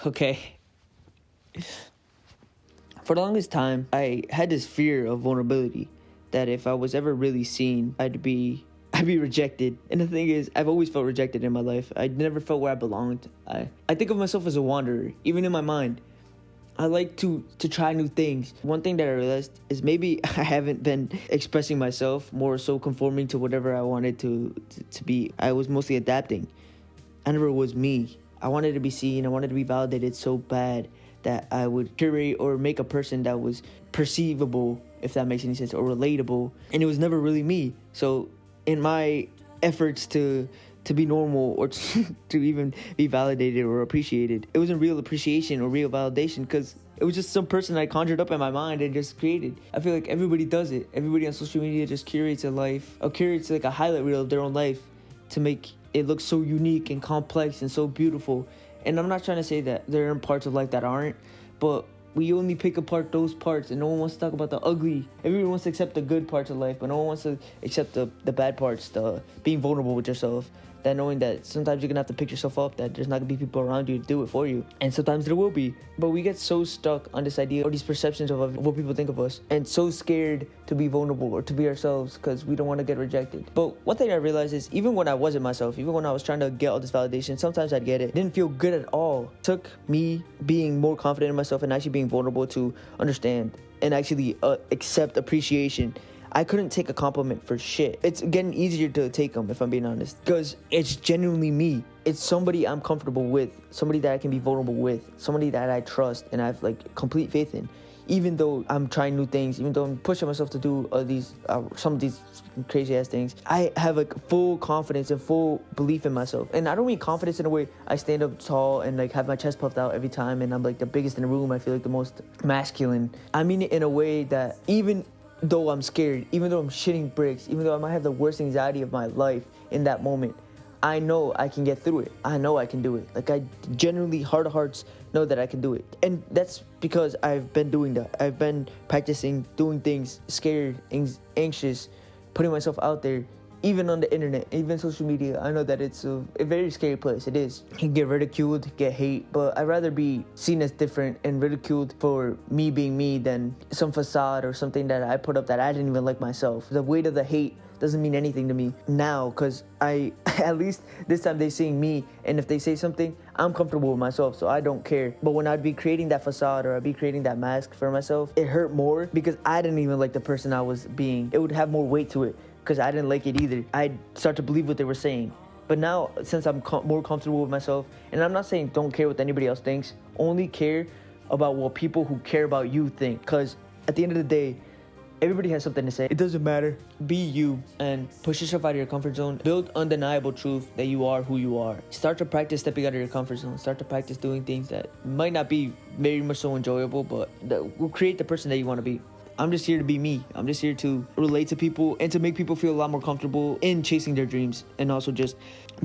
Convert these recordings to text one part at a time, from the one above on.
Okay. For the longest time, I had this fear of vulnerability, that if I was ever really seen, I'd be rejected. And the thing is, I've always felt rejected in my life. I never felt where I belonged. I think of myself as a wanderer, even in my mind. I like to try new things. One thing that I realized is maybe I haven't been expressing myself, more so conforming to whatever I wanted to be. I was mostly adapting. I never was me. I wanted to be seen. I wanted to be validated so bad that I would curate or make a person that was perceivable, if that makes any sense, or relatable. And it was never really me. So in my efforts to be normal or to even be validated or appreciated, it wasn't real appreciation or real validation, because it was just some person I conjured up in my mind and just created. I feel like everybody does it. Everybody on social media just curates a life, or curates like a highlight reel of their own life to make it look so unique and complex and so beautiful. And I'm not trying to say that there are parts of life that aren't, but we only pick apart those parts, and no one wants to talk about the ugly. Everyone wants to accept the good parts of life, but no one wants to accept the bad parts, the being vulnerable with yourself, that knowing that sometimes you're gonna have to pick yourself up, that there's not gonna be people around you to do it for you, and sometimes there will be. But we get so stuck on this idea or these perceptions of what people think of us, and so scared to be vulnerable or to be ourselves because we don't want to get rejected. But one thing I realized is, even when I wasn't myself, even when I was trying to get all this validation, sometimes I'd get it. It didn't feel good at all. It took me being more confident in myself and actually being vulnerable to understand and actually accept appreciation. I couldn't take a compliment for shit. It's getting easier to take them, if I'm being honest, because it's genuinely me. It's somebody I'm comfortable with, somebody that I can be vulnerable with, somebody that I trust and I have like complete faith in. Even though I'm trying new things, even though I'm pushing myself to do some of these crazy ass things, I have like full confidence and full belief in myself. And I don't mean confidence in a way I stand up tall and like have my chest puffed out every time and I'm like the biggest in the room. I feel like the most masculine. I mean it in a way that even though I'm scared, even though I'm shitting bricks, even though I might have the worst anxiety of my life in that moment, I know I can get through it. I know I can do it. Like, I genuinely, heart of hearts, know that I can do it. And that's because I've been doing that. I've been practicing doing things, scared, anxious, putting myself out there, even on the internet, even social media. I know that it's a very scary place. It is. You can get ridiculed, get hate, but I'd rather be seen as different and ridiculed for me being me than some facade or something that I put up that I didn't even like myself. The weight of the hate doesn't mean anything to me now, because at least this time they seeing me, and if they say something, I'm comfortable with myself, so I don't care. But when I'd be creating that facade or I'd be creating that mask for myself, it hurt more because I didn't even like the person I was being. It would have more weight to it because I didn't like it either. I'd start to believe what they were saying. But now, since I'm more comfortable with myself, and I'm not saying don't care what anybody else thinks, only care about what people who care about you think. Because at the end of the day, everybody has something to say. It doesn't matter. Be you and push yourself out of your comfort zone. Build undeniable truth that you are who you are. Start to practice stepping out of your comfort zone. Start to practice doing things that might not be very much so enjoyable, but that will create the person that you want to be. I'm just here to be me. I'm just here to relate to people and to make people feel a lot more comfortable in chasing their dreams and also just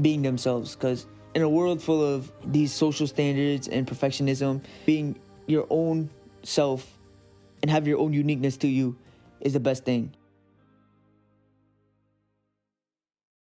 being themselves. Because in a world full of these social standards and perfectionism, being your own self and have your own uniqueness to you is the best thing.